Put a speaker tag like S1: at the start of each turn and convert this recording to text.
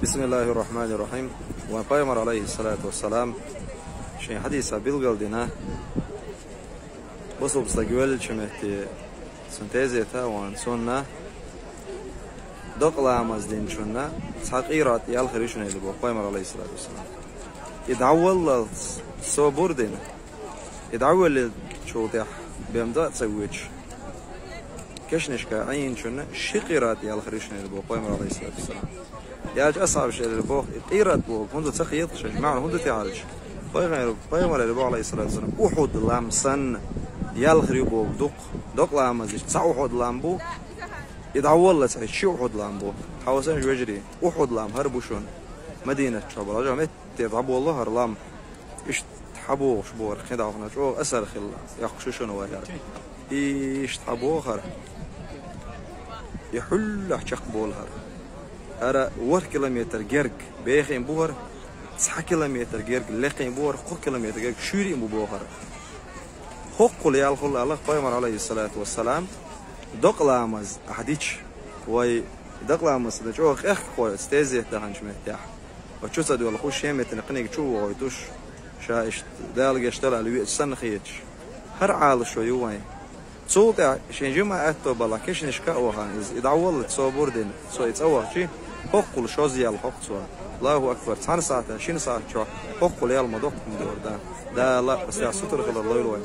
S1: بسم الله الرحمن الرحيم. وقيمر عليه الصلاة والسلام شيء حديث بالقلدنا بصوب استقبل شمهتي سنتيزيتا وان سنة دقلا مزدين شنا تحقيرات يالخريشن اللي قيمر عليه الصلاة والسلام يدعول صوبوردين يدعول شوطيح بيمدأ تسويش كشنشكا عين شنا شقيرات يالخريشن اللي قيمر عليه الصلاة والسلام ياج أصعب شيء اللي بوه قيرات بوه هندو تخيط شيء معنى هندو تعالج قيمر اللي بوه عليه الصلاة والسلام أحد لامسن يالخري بوه دق لامزش تسع أحد لامبو يدعول له سعي شو أحد لامبو حواسن جوجري أحد لام هربوشون مدينة شباب رجع يتعبوا الله هرلام إيش تحبوه شبور خدعوا هنا شو أسر خل يخششون وياه إيش تحبوه خر يحل حشق بولهر هذا ور كيلومتر جرج بيخين بوهر 9 كيلومتر جرج لقين بوهر 4 كيلومتر جرج شوري بوهر حق لي الله قيمر عليه الصلاة والسلام دقلامز أحديش وي دقلامز ده جو أخ خوي استزيد ده هنش مرتاح وشو صدق والله خوش يمت نقنيك شو ويتوش شايش دالج يشتغل على السن خيتش هر عال شوي وين صوت شين جمع أتو بالله كيش نشكا وهان يدعول تصور دين سو يتصور شيء حق شو زيال حق سوا الله أكبر 10 ساعة 20 ساعة شو حق ليال مدوق من دور ده لا بس يا ستر خلال الله يلوي